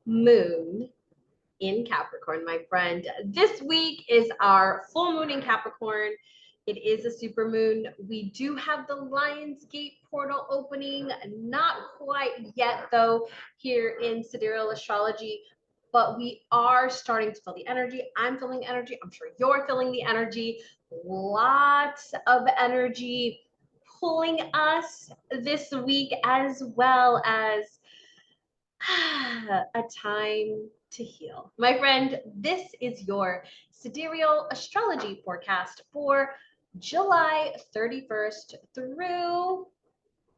moon in Capricorn, my friend. This week is our full moon in Capricorn. It is a super moon. We do have the Lionsgate portal opening, not quite yet though, here in Sidereal Astrology, but we are starting to feel the energy. I'm feeling energy. I'm sure you're feeling the energy. Lots of energy pulling us this week, as well as a time to heal. My friend, this is your Sidereal Astrology forecast for July 31st through,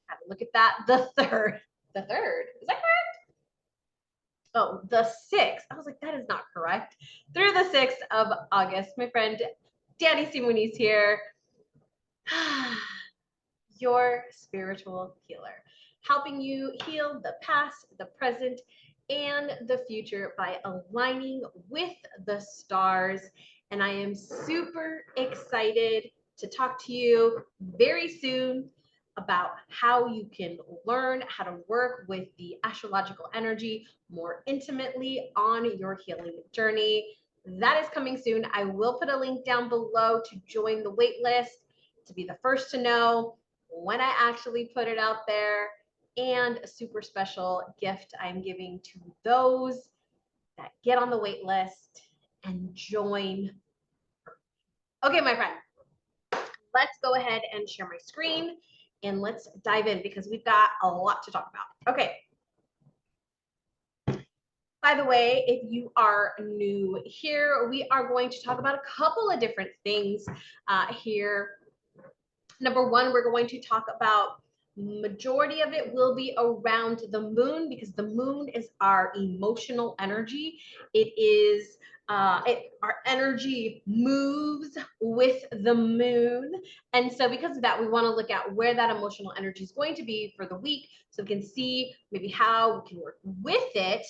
have a look at that, the 3rd. The 3rd, is that correct? Oh, the 6th. I was like, that is not correct. Through the 6th of August. My friend, Danny Simoni's here. Your spiritual healer, helping you heal the past, the present, and the future by aligning with the stars. And I am super excited to talk to you very soon about how you can learn how to work with the astrological energy more intimately on your healing journey. That is coming soon. I will put a link down below to join the wait list, to be the first to know when I actually put it out there, and a super special gift I'm giving to those that get on the wait list and join. Okay, my friend, let's go ahead and share my screen and let's dive in because we've got a lot to talk about. Okay. By the way, if you are new here, we are going to talk about a couple of different things here. Number one, we're going to talk about, majority of it will be around the moon, because the moon is our emotional energy. It is our energy moves with the moon. And so because of that, we want to look at where that emotional energy is going to be for the week, so we can see maybe how we can work with it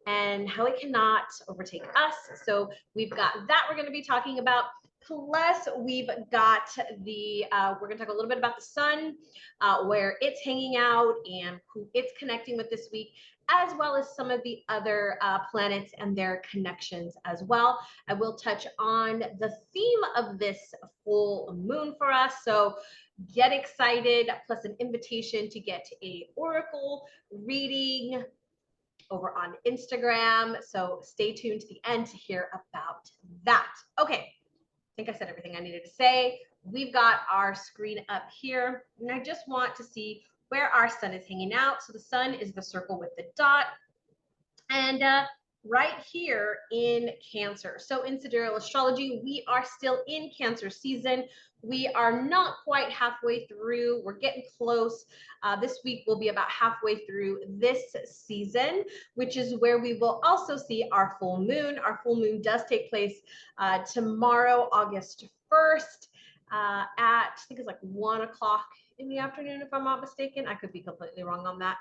and how it cannot overtake us. So we've got that we're going to be talking about. Plus, we've got the, we're going to talk a little bit about the sun, where it's hanging out and who it's connecting with this week, as well as some of the other planets and their connections as well. I will touch on the theme of this full moon for us. So get excited, plus an invitation to get a oracle reading over on Instagram. So stay tuned to the end to hear about that. Okay. I think I said everything I needed to say. We've got our screen up here, and I just want to see where our sun is hanging out. So the sun is the circle with the dot, and right here in Cancer. So in Sidereal Astrology, we are still in Cancer season. We are not quite halfway through. We're getting close. This week will be about halfway through this season, which is where we will also see our full moon. Our full moon does take place tomorrow, August 1st, at, I think it's like 1 o'clock in the afternoon, if I'm not mistaken. I could be completely wrong on that.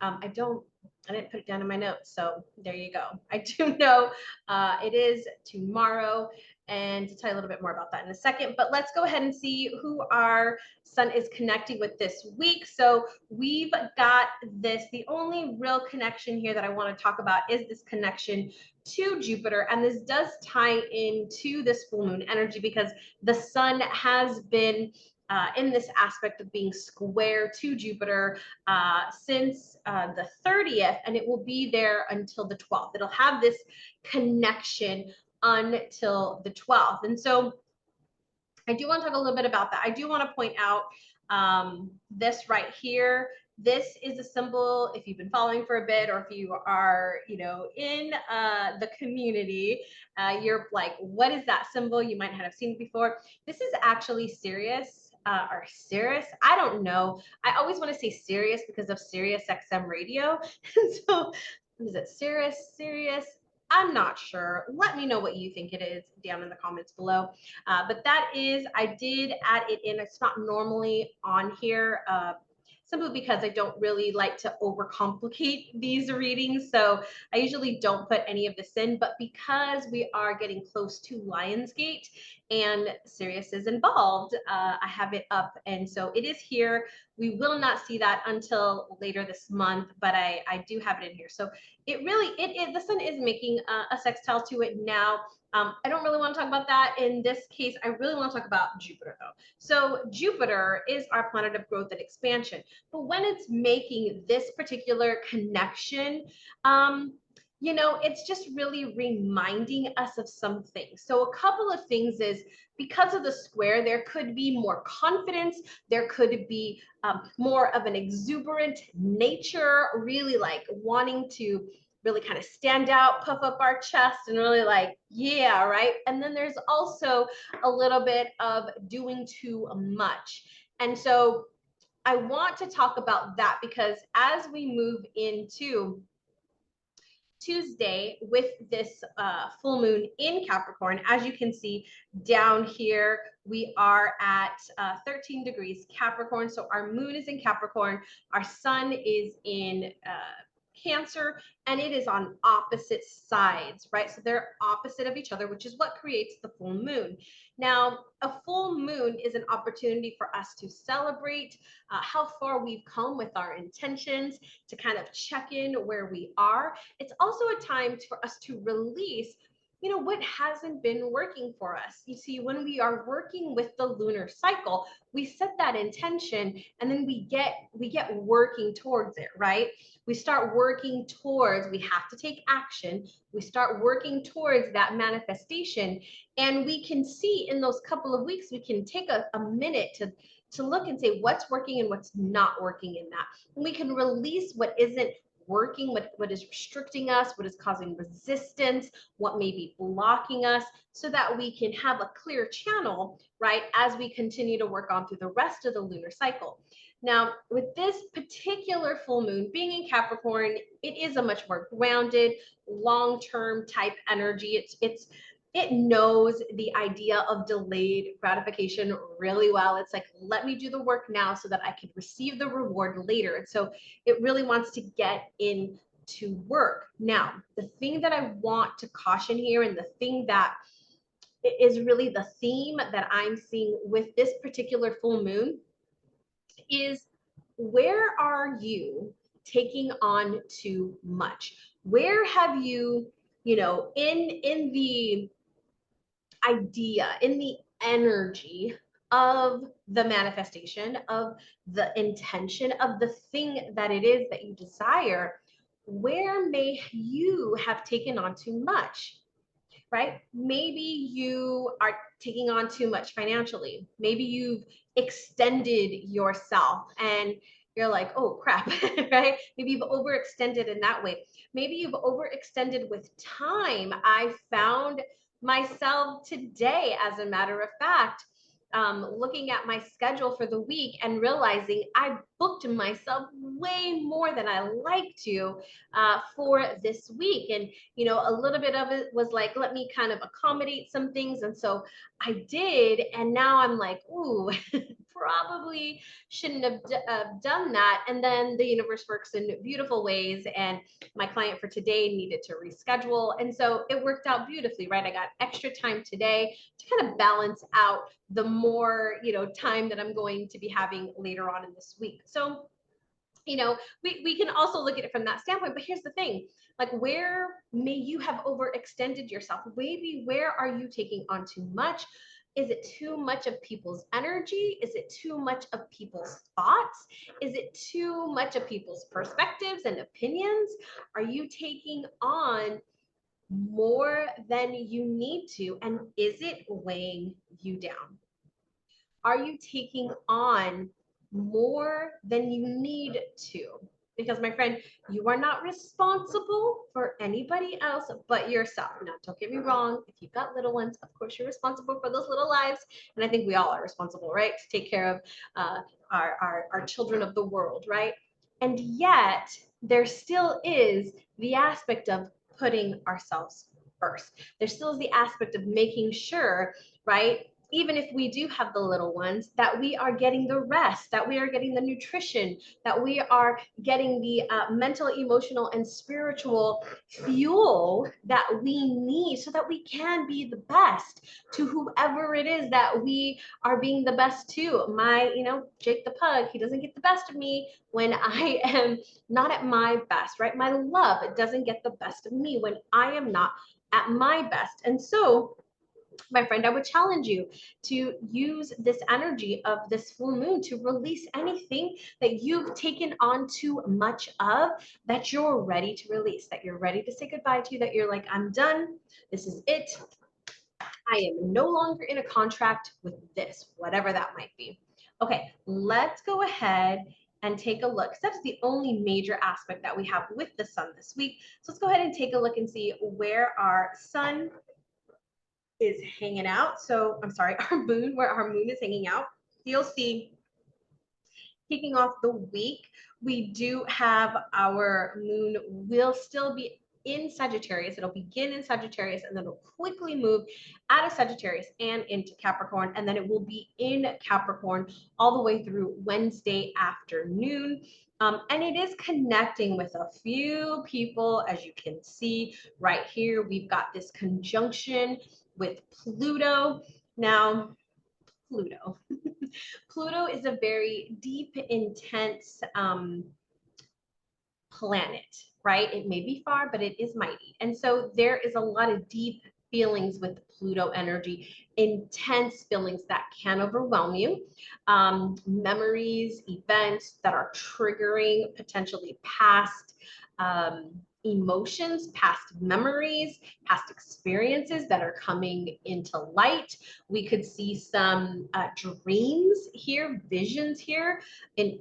I didn't put it down in my notes, so there you go. I do know it is tomorrow, and to tell you a little bit more about that in a second, but let's go ahead and see who our sun is connecting with this week. So we've got this, the only real connection here that I want to talk about is this connection to Jupiter, and this does tie into this full moon energy because the sun has been in this aspect of being square to Jupiter since the 30th, and it will be there until the 12th. It'll have this connection until the 12th. And so I do want to talk a little bit about that. I do want to point out this right here. This is a symbol, if you've been following for a bit, or if you are, you know, in the community, you're like, what is that symbol? You might not have seen it before. This is actually Sirius. Or Sirius, I don't know. I always want to say Sirius because of Sirius XM radio. So is it Sirius? I'm not sure. Let me know what you think it is down in the comments below. But that is, I did add it in. It's not normally on here, simply because I don't really like to overcomplicate these readings. So I usually don't put any of this in, but because we are getting close to Lionsgate and Sirius is involved. I have it up, and so it is here. We will not see that until later this month, but I do have it in here. So it really, the sun is making a sextile to it now. I don't really want to talk about that in this case. I really want to talk about Jupiter though. So Jupiter is our planet of growth and expansion, but when it's making this particular connection, you know, it's just really reminding us of some things. So a couple of things is, because of the square, there could be more confidence. There could be more of an exuberant nature, really like wanting to really kind of stand out, puff up our chest, and really like, yeah, right? And then there's also a little bit of doing too much. And so I want to talk about that, because as we move into Tuesday with this full moon in Capricorn, as you can see down here, we are at 13 degrees Capricorn. So our moon is in Capricorn, our sun is in Cancer, and it is on opposite sides, right? So they're opposite of each other, which is what creates the full moon. Now, a full moon is an opportunity for us to celebrate how far we've come with our intentions, to kind of check in where we are. It's also a time for us to release, you know, what hasn't been working for us. You see, when we are working with the lunar cycle, we set that intention, and then we get working towards it, right? We start working towards, we have to take action. We start working towards that manifestation, and we can see in those couple of weeks, we can take a minute to look and say what's working and what's not working in that. And we can release what isn't working, what is restricting us, what is causing resistance, what may be blocking us, so that we can have a clear channel, right, as we continue to work on through the rest of the lunar cycle. Now, with this particular full moon being in Capricorn, it is a much more grounded, long-term type energy. It knows the idea of delayed gratification really well. It's like, let me do the work now so that I can receive the reward later. And so it really wants to get into work. Now, the thing that I want to caution here, and the thing that is really the theme that I'm seeing with this particular full moon, is, where are you taking on too much? Where have you, you know, in the idea, in the energy of the manifestation, of the intention, of the thing that it is that you desire, where may you have taken on too much? Right? Maybe you are taking on too much financially. Maybe you've extended yourself and you're like, oh crap, right? Maybe you've overextended in that way. Maybe you've overextended with time. I found myself today, as a matter of fact, looking at my schedule for the week and realizing I booked myself way more than I like to for this week. And, you know, a little bit of it was like, let me kind of accommodate some things. And so I did. And now I'm like, ooh, probably shouldn't have done that. And then the universe works in beautiful ways. And my client for today needed to reschedule. And so it worked out beautifully, right? I got extra time today to kind of balance out the more, you know, time that I'm going to be having later on in this week. So, you know, we can also look at it from that standpoint, but here's the thing, like, where may you have overextended yourself? Maybe where are you taking on too much? Is it too much of people's energy? Is it too much of people's thoughts? Is it too much of people's perspectives and opinions? Are you taking on more than you need to? And is it weighing you down? Are you taking on more than you need to? Because, my friend, you are not responsible for anybody else but yourself. Now, don't get me wrong. If you've got little ones, of course, you're responsible for those little lives. And I think we all are responsible, right? To take care of our children of the world, right? And yet, there still is the aspect of putting ourselves first. There still is the aspect of making sure, right? even if we do have the little ones, that we are getting the rest, that we are getting the nutrition, that we are getting the mental, emotional, and spiritual fuel that we need so that we can be the best to whoever it is that we are being the best to. My, Jake the pug, he doesn't get the best of me when I am not at my best, right? My love, it doesn't get the best of me when I am not at my best. And so, my friend, I would challenge you to use this energy of this full moon to release anything that you've taken on too much of, that you're ready to release, that you're ready to say goodbye to, that you're like, I'm done. This is it. I am no longer in a contract with this, whatever that might be. Okay, let's go ahead and take a look. That's the only major aspect that we have with the sun this week. So let's go ahead and take a look and see where our sun is hanging out. So I'm sorry, where our moon is hanging out. You'll see kicking off the week, we do have our moon will still be in Sagittarius. It'll begin in Sagittarius and then it'll quickly move out of Sagittarius and into Capricorn. And then it will be in Capricorn all the way through Wednesday afternoon. And it is connecting with a few people, as you can see right here. We've got this conjunction with Pluto. Now, Pluto. Pluto is a very deep, intense planet, right? It may be far, but it is mighty. And so there is a lot of deep feelings with Pluto energy, intense feelings that can overwhelm you, memories, events that are triggering potentially past emotions, past memories, past experiences that are coming into light. We could see some dreams here, visions here,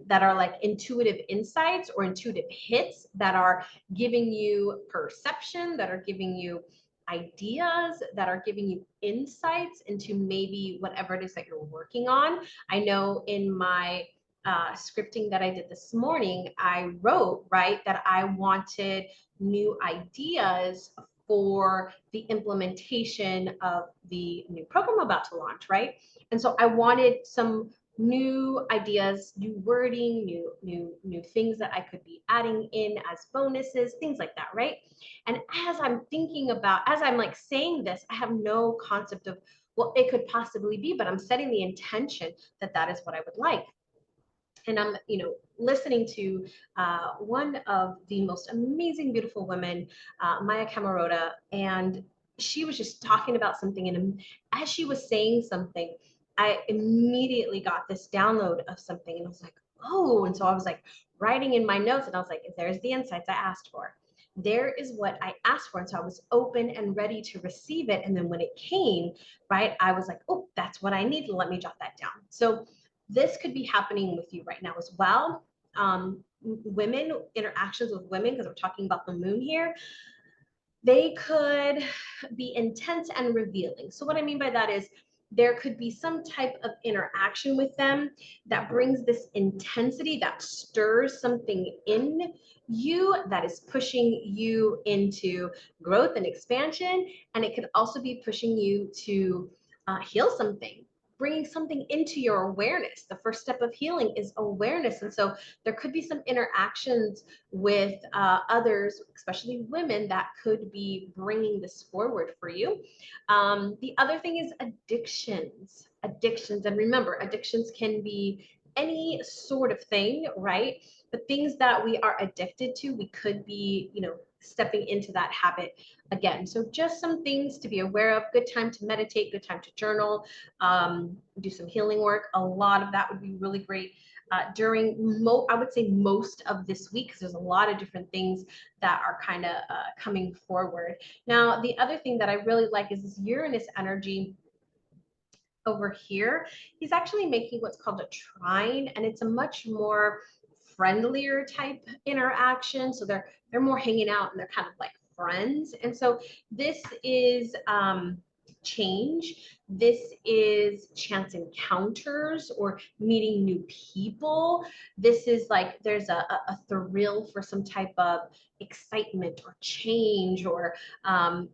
that are like intuitive insights or intuitive hits that are giving you perception, that are giving you ideas, that are giving you insights into maybe whatever it is that you're working on. I know in my scripting that I did this morning, I wrote, right, that I wanted new ideas for the implementation of the new program I'm about to launch, right? And so I wanted some new ideas, new wording, new things that I could be adding in as bonuses, things like that, right? And as I'm thinking about, as I'm like saying this, I have no concept of what it could possibly be, but I'm setting the intention that that is what I would like. And I'm, listening to one of the most amazing, beautiful women, Maya Camarota, and she was just talking about something. And as she was saying something, I immediately got this download of something, and I was like, oh, and so I was like writing in my notes, and I was like, there's the insights I asked for. There is what I asked for. And so I was open and ready to receive it. And then when it came, right, I was like, oh, that's what I need. Let me jot that down. So this could be happening with you right now as well. Women, interactions with women, because we're talking about the moon here, they could be intense and revealing. So what I mean by that is there could be some type of interaction with them that brings this intensity, that stirs something in you, that is pushing you into growth and expansion. And it could also be pushing you to heal something, bringing something into your awareness. The first step of healing is awareness. And so there could be some interactions with others, especially women, that could be bringing this forward for you. The other thing is addictions. And remember, addictions can be any sort of thing, right? But things that we are addicted to, we could be, stepping into that habit again. So just some things to be aware of. Good time to meditate, good time to journal, do some healing work. A lot of that would be really great during, I would say, most of this week, because there's a lot of different things that are kind of coming forward. Now, the other thing that I really like is this Uranus energy over here. He's actually making what's called a trine, and it's a much more friendlier type interaction. So they're more hanging out and they're kind of like friends. And so this is change. This is chance encounters or meeting new people. This is like there's a thrill for some type of excitement or change, or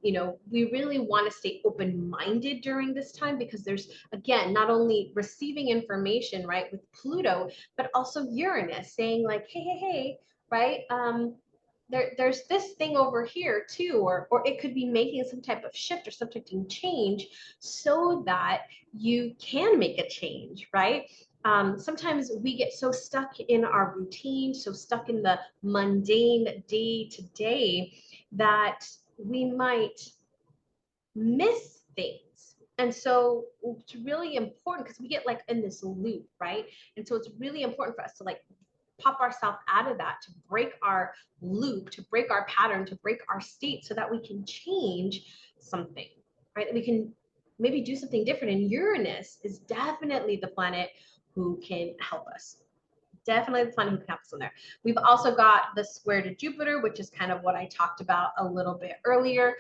you know, we really want to stay open-minded during this time, because there's, again, not only receiving information, right, with Pluto, but also Uranus saying like, hey, right, there's this thing over here too, or it could be making some type of shift or some type of change so that you can make a change, right? Sometimes we get so stuck in our routine, so stuck in the mundane day to day, that we might miss things. And so it's really important, because we get like in this loop, right? And so it's really important for us to like pop ourselves out of that, to break our loop, to break our pattern, to break our state, so that we can change something, right? We can maybe do something different. And Uranus is definitely the planet who can help us. Definitely the planet who can help us in there. We've also got the square to Jupiter, which is kind of what I talked about a little bit earlier.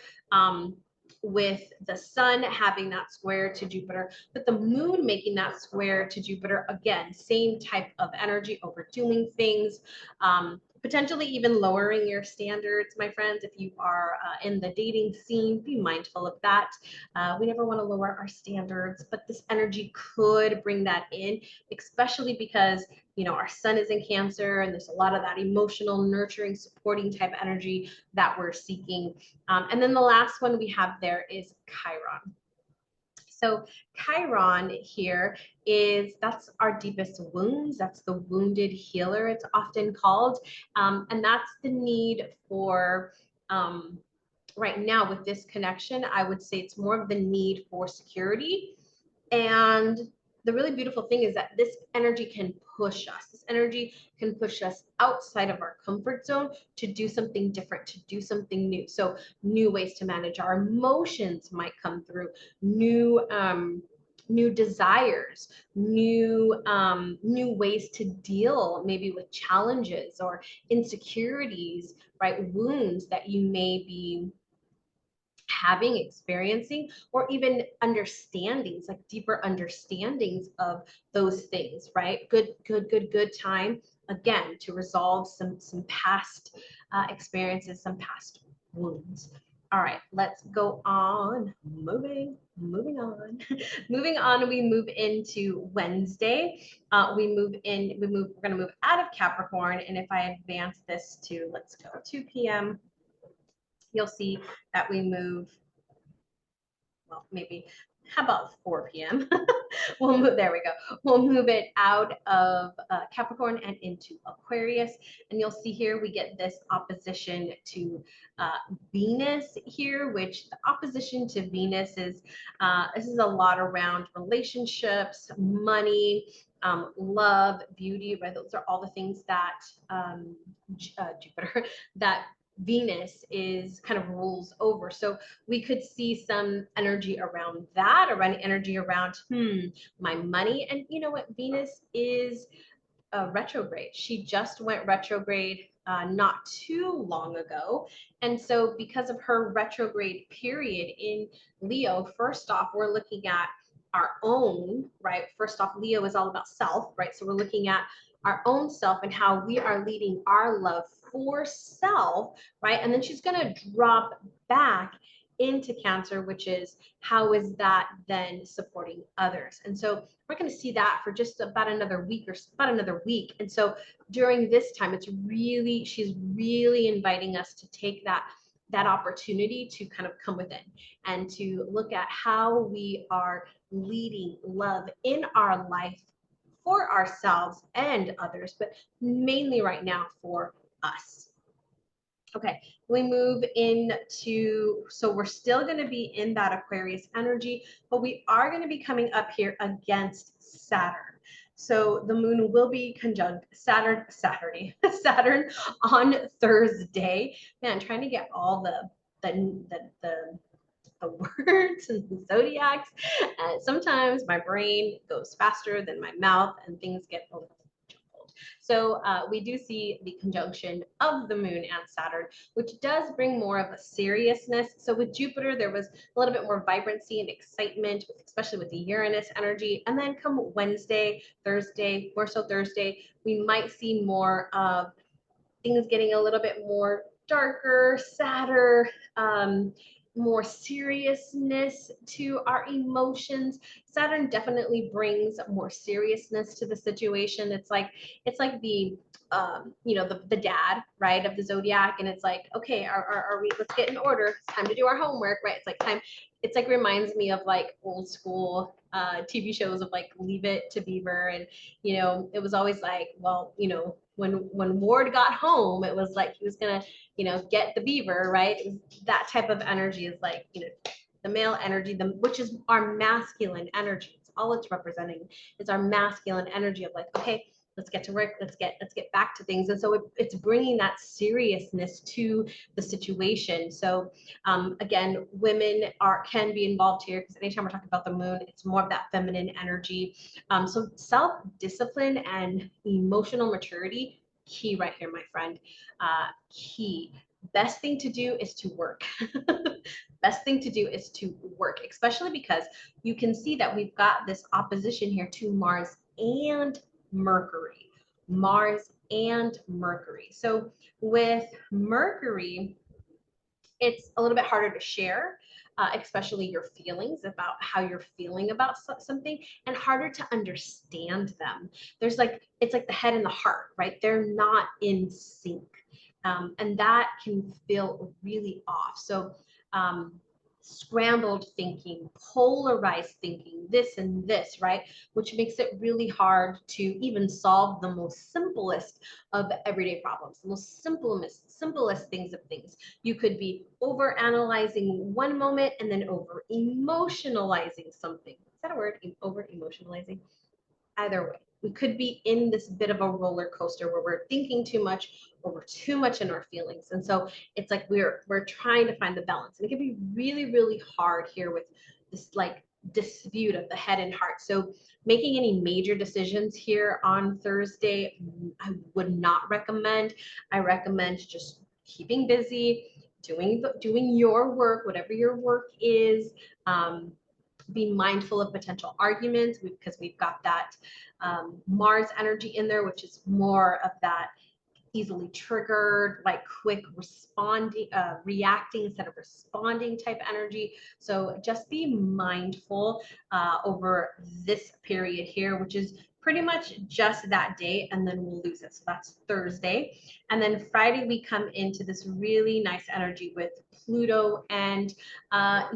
With the sun having that square to Jupiter, but the moon making that square to Jupiter, again, same type of energy, overdoing things, potentially even lowering your standards, my friends. If you are in the dating scene, be mindful of that. We never want to lower our standards, but this energy could bring that in, especially because, you know, our sun is in Cancer, and there's a lot of that emotional, nurturing, supporting type energy that we're seeking. And then the last one we have there is Chiron. So Chiron here that's our deepest wounds. That's the wounded healer, it's often called. And that's the need for, right now with this connection, I would say it's more of the need for security. And the really beautiful thing is that this energy can push us. This energy can push us outside of our comfort zone to do something different, to do something new. So new ways to manage our emotions might come through, new desires, new ways to deal maybe with challenges or insecurities, right? Wounds that you may be having, experiencing, or even understandings, like deeper understandings of those things, right? Good time, again, to resolve some past experiences, some past wounds. All right, let's go on. Moving on. Moving on, we move into Wednesday. We're gonna move out of Capricorn, and if I advance this to, let's go 2 p.m., you'll see that we move, well, maybe, how about 4 p.m.? There we go. We'll move it out of Capricorn and into Aquarius. And you'll see here we get this opposition to Venus here, which the opposition to Venus is, this is a lot around relationships, money, love, beauty, right? Those are all the things that Jupiter, that Venus is kind of rules over. So we could see some energy around that, around energy around my money. And you know what? Venus is retrograde. She just went retrograde not too long ago. And so because of her retrograde period in Leo, first off, we're looking at our own, right? First off, Leo is all about self, right? So we're looking at our own self and how we are leading our love for self, right? And then she's going to drop back into Cancer, which is how is that then supporting others. And so we're going to see that for just about another week. And so during this time, she's really inviting us to take that opportunity to kind of come within and to look at how we are leading love in our life for ourselves and others, but mainly right now for us. Okay, we move into, so we're still going to be in that Aquarius energy, but we are going to be coming up here against Saturn. So the moon will be conjunct Saturn on Thursday. Man, trying to get all the words and the zodiacs. Sometimes my brain goes faster than my mouth and things get a little jumbled. So we do see the conjunction of the moon and Saturn, which does bring more of a seriousness. So with Jupiter, there was a little bit more vibrancy and excitement, especially with the Uranus energy. And then come Wednesday, Thursday, more so Thursday, we might see more of things getting a little bit more darker, sadder, more seriousness to our emotions. Saturn definitely brings more seriousness to the situation. It's like the you know, the dad, right, of the zodiac, and it's like, okay, are we, let's get in order. It's time to do our homework, right? It's like time. It's like reminds me of like old school TV shows of like Leave It to Beaver, and you know, it was always like, well, you know, when Ward got home, it was like he was gonna, you know, get the beaver, right? It was, that type of energy is like, you know, the male energy, which is our masculine energy. It's all it's representing. It's our masculine energy of like, okay, let's get to work. Let's get back to things. And so it's bringing that seriousness to the situation. So again, women can be involved here because anytime we're talking about the moon, it's more of that feminine energy. So self-discipline and emotional maturity, key right here, my friend. Key. Best thing to do is to work. Best thing to do is to work, especially because you can see that we've got this opposition here to Mars and Mercury. Mars and Mercury. So with Mercury, it's a little bit harder to share, especially your feelings about how you're feeling about something, and harder to understand them. There's like, it's like the head and the heart, right? They're not in sync. And that can feel really off. So scrambled thinking, polarized thinking, this and this, right? Which makes it really hard to even solve the most simplest of everyday problems, the most simplest things of things. You could be over analyzing one moment and then over emotionalizing something. Is that a word? Over emotionalizing? Either way, we could be in this bit of a roller coaster where we're thinking too much or we're too much in our feelings. And so it's like we're trying to find the balance. And it can be really, really hard here with this like dispute of the head and heart. So making any major decisions here on Thursday, I would not recommend. I recommend just keeping busy, doing your work, whatever your work is. Be mindful of potential arguments because we've got that Mars energy in there, which is more of that easily triggered, like quick responding, reacting instead of responding type energy. So just be mindful over this period here, which is pretty much just that day, and then we'll lose it. So that's Thursday. And then Friday, we come into this really nice energy with Pluto and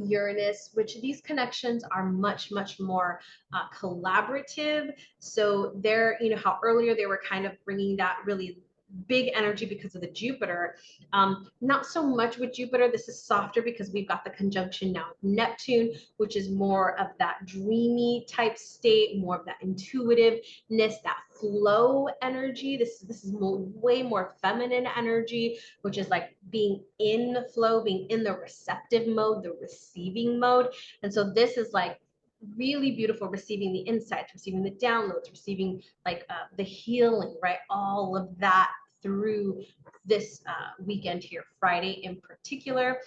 Uranus, which these connections are much, much more collaborative. So they're, you know, how earlier they were kind of bringing that really big energy because of the Jupiter. Not so much with Jupiter. This is softer because we've got the conjunction now with Neptune, which is more of that dreamy type state, more of that intuitiveness, that flow energy. This is way more feminine energy, which is like being in the flow, being in the receptive mode, the receiving mode. And so this is like really beautiful, receiving the insights, receiving the downloads, receiving like the healing, right? All of that through this weekend here, Friday in particular.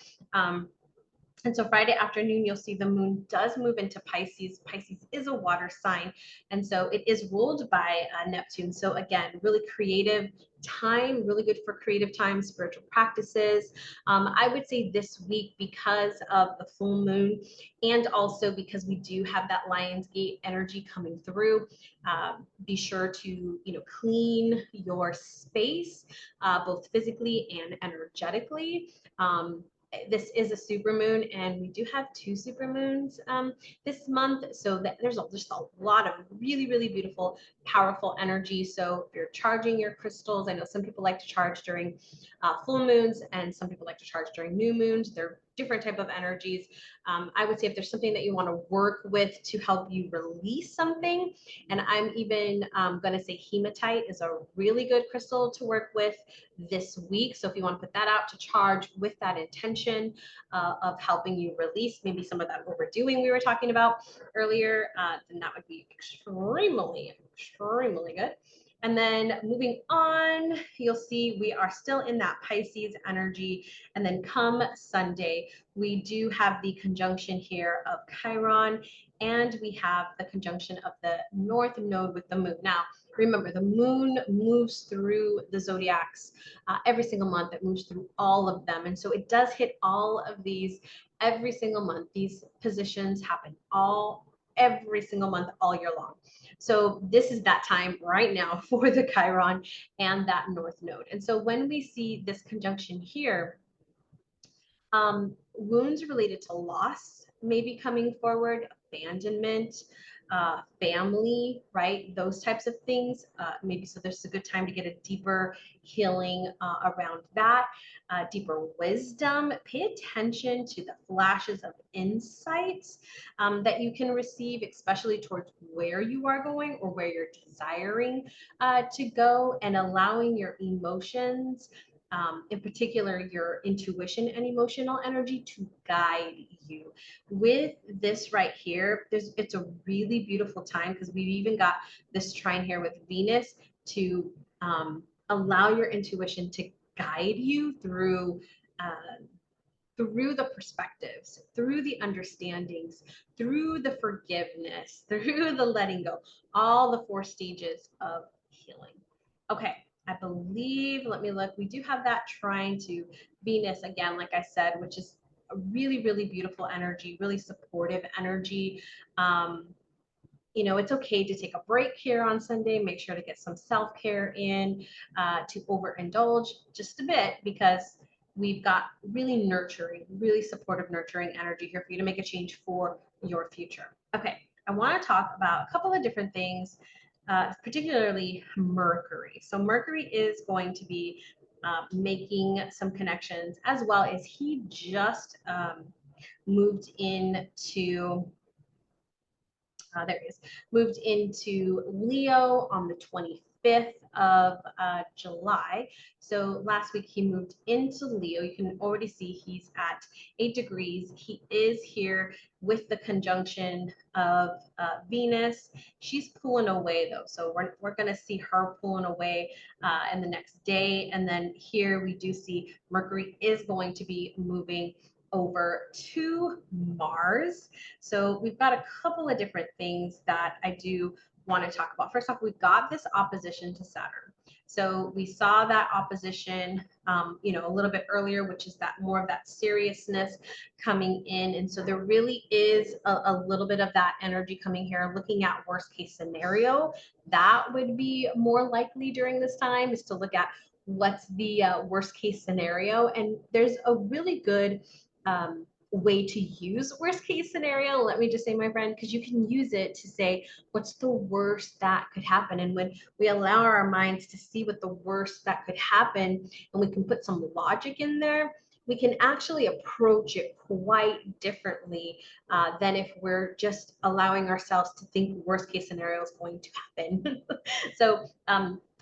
And so Friday afternoon, you'll see the moon does move into Pisces. Pisces is a water sign. And so it is ruled by Neptune. So again, really creative time, really good for creative time, spiritual practices. I would say this week, because of the full moon, and also because we do have that Lionsgate energy coming through, be sure to, you know, clean your space, both physically and energetically. This is a supermoon, and we do have 2 supermoons this month, so that there's just a lot of really, really beautiful, powerful energy. So if you're charging your crystals, I know some people like to charge during full moons, and some people like to charge during new moons. They're different type of energies. I would say if there's something that you want to work with to help you release something, and I'm even going to say hematite is a really good crystal to work with this week. So if you want to put that out to charge with that intention of helping you release maybe some of that overdoing we were talking about earlier, then that would be extremely, extremely good. And then moving on, you'll see we are still in that Pisces energy. And then come Sunday, we do have the conjunction here of Chiron, and we have the conjunction of the North Node with the moon. Now, remember, the moon moves through the zodiacs every single month. It moves through all of them. And so it does hit all of these every single month. These positions happen every single month, all year long. So this is that time right now for the Chiron and that North Node. And so when we see this conjunction here, wounds related to loss may be coming forward, abandonment, family, right? Those types of things. Maybe so there's a good time to get a deeper healing around that, deeper wisdom. Pay attention to the flashes of insights that you can receive, especially towards where you are going or where you're desiring to go, and allowing your emotions, in particular your intuition and emotional energy, to guide you. With this right here, it's a really beautiful time because we've even got this trine here with Venus to allow your intuition to guide you through the perspectives, through the understandings, through the forgiveness, through the letting go, all the 4 stages of healing. Okay, I believe, let me look, we do have that trine to Venus again, like I said, which is a really, really beautiful energy, really supportive energy. You know, it's okay to take a break here on Sunday. Make sure to get some self-care in, to overindulge just a bit, because we've got really nurturing, really supportive, nurturing energy here for you to make a change for your future. Okay, I want to talk about a couple of different things, particularly Mercury. So Mercury is going to be making some connections, as well as he just moved into there he is, moved into Leo on the 25th of July. So last week he moved into Leo. You can already see he's at 8 degrees. He is here with the conjunction of Venus. She's pulling away though. So we're going to see her pulling away in the next day. And then here we do see Mercury is going to be moving over to Mars. So we've got a couple of different things that I do want to talk about. First off, we've got this opposition to Saturn. So we saw that opposition, you know, a little bit earlier, which is that more of that seriousness coming in. And so there really is a little bit of that energy coming here. Looking at worst case scenario, that would be more likely during this time, is to look at what's the worst case scenario. And there's a really good way to use worst case scenario, let me just say, my friend, because you can use it to say what's the worst that could happen. And when we allow our minds to see what the worst that could happen, and we can put some logic in there, we can actually approach it quite differently than if we're just allowing ourselves to think worst case scenario is going to happen. So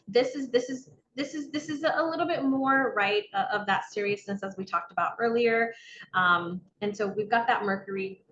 this is a little bit more, right, of that seriousness, as we talked about earlier. And so we've got that Mercury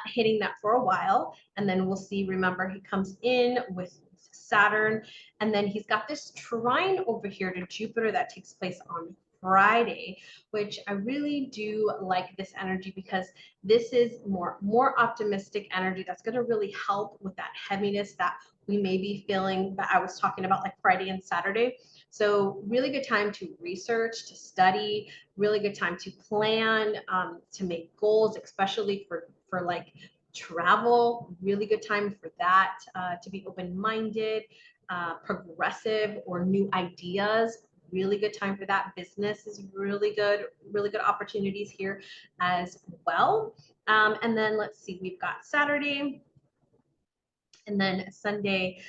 hitting that for a while, and then we'll see, remember, he comes in with Saturn, and then he's got this trine over here to Jupiter that takes place on Friday, which I really do like this energy, because this is more optimistic energy that's going to really help with that heaviness that we may be feeling, that I was talking about, like Friday and Saturday. So really good time to research, to study, really good time to plan, to make goals, especially for like travel. Really good time for that, to be open-minded, progressive, or new ideas. Really good time for that. Business is really good opportunities here as well. And then let's see, we've got Saturday. And then Sunday,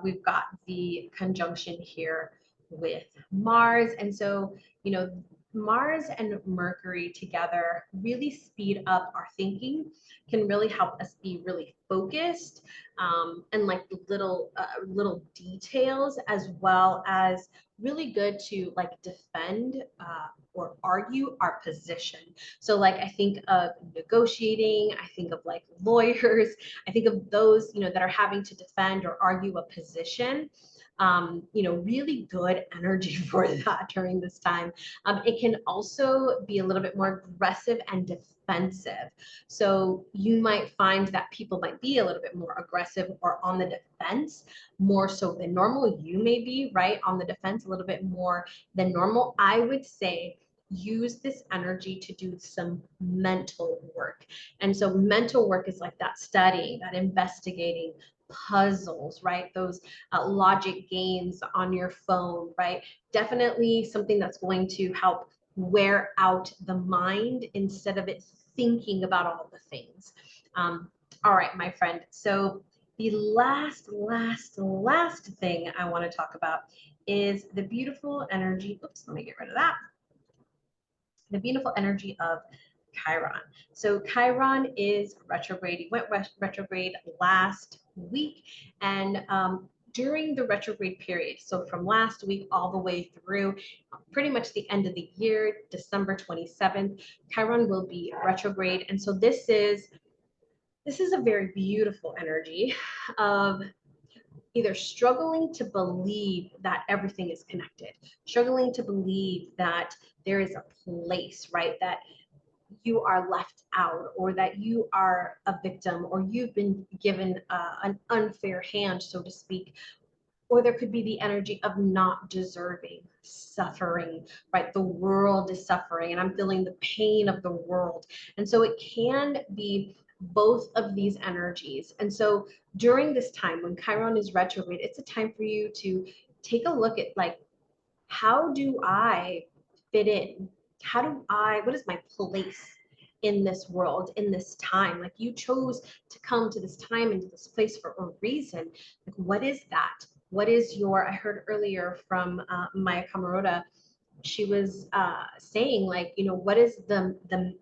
we've got the conjunction here with Mars. And so, you know, Mars and Mercury together really speed up our thinking, can really help us be really focused, and like little details, as well as really good to like defend or argue our position. So like I think of negotiating, I think of like lawyers, I think of those, you know, that are having to defend or argue a position. really good energy for that during this time. It can also be a little bit more aggressive and defensive. So you might find that people might be a little bit more aggressive or on the defense more so than normal. You may be right on the defense a little bit more than normal. I would say use this energy to do some mental work. And so mental work is like that studying, that investigating, puzzles, right? Those logic games on your phone, right? Definitely something that's going to help wear out the mind instead of it thinking about all the things. All right, my friend. So the last thing I want to talk about is the beautiful energy. Oops, let me get rid of that. The beautiful energy of Chiron. So Chiron is retrograde. He went retrograde last week, and during the retrograde period, so from last week all the way through pretty much the end of the year, December 27th, Chiron will be retrograde. And so this is a very beautiful energy of either struggling to believe that everything is connected, struggling to believe that there is a place, right, that you are left out, or that you are a victim, or you've been given an unfair hand, so to speak. Or there could be the energy of not deserving, suffering, right? The world is suffering and I'm feeling the pain of the world. And so it can be both of these energies. And so during this time when Chiron is retrograde, it's a time for you to take a look at, like, how do I fit in? What is my place in this world, in this time? Like, you chose to come to this time and to this place for a reason. Like, what is that? What is I heard earlier from Maya Camarota, she was saying, like, what is the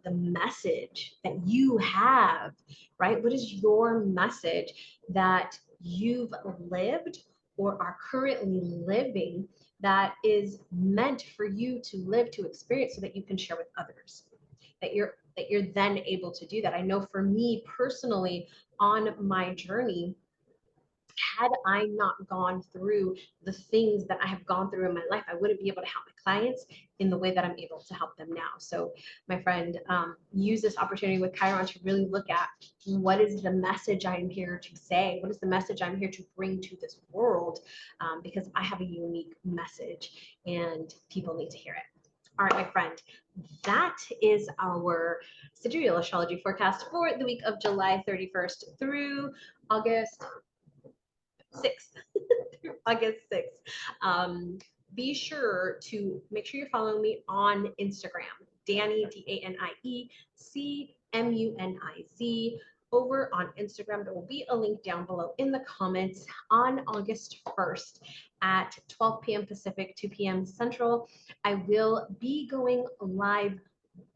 message that you have, right? What is your message that you've lived or are currently living that is meant for you to live, to experience, so that you can share with others, that you're then able to do that. I know for me personally, on my journey, had I not gone through the things that I have gone through in my life, I wouldn't be able to help my clients in the way that I'm able to help them now. So my friend, use this opportunity with Chiron to really look at, what is the message I'm here to say? What is the message I'm here to bring to this world? Because I have a unique message and people need to hear it. All right, my friend, that is our Sidereal Astrology forecast for the week of July 31st through August 6th. Through August 6th. Be sure to make sure you're following me on Instagram, Danie, DANIECMUNIZ. Over on Instagram. There will be a link down below in the comments. On August 1st at 12 p.m. Pacific, 2 p.m. Central, I will be going live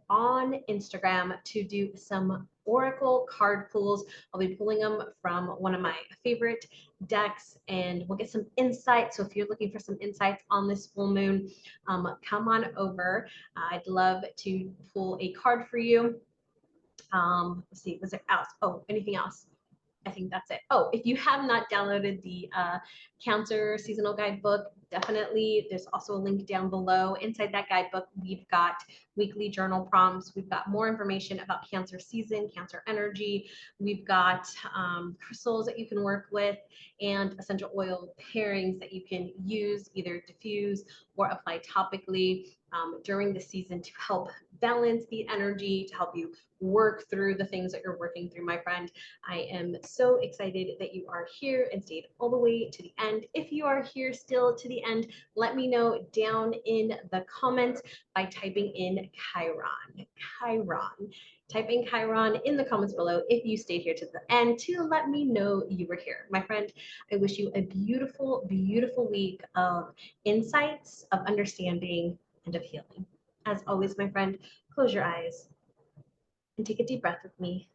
on Instagram to do some oracle card pulls. I'll be pulling them from one of my favorite decks, and we'll get some insight. So if you're looking for some insights on this full moon, come on over. I'd love to pull a card for you. Let's see, was there else? Oh, anything else? I think that's it. Oh, if you have not downloaded the Cancer Seasonal Guidebook, definitely, there's also a link down below. Inside that guidebook, we've got weekly journal prompts. We've got more information about Cancer season, Cancer energy. We've got crystals that you can work with, and essential oil pairings that you can use, either diffuse or apply topically during the season to help balance the energy, to help you work through the things that you're working through, my friend. I am so excited that you are here and stayed all the way to the end. If you are here still to the end, let me know down in the comments by typing in Chiron. Chiron. Type in Chiron in the comments below if you stayed here to the end to let me know you were here. My friend, I wish you a beautiful, beautiful week of insights, of understanding, and of healing. As always, my friend, close your eyes and take a deep breath with me.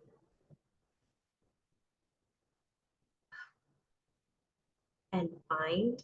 And find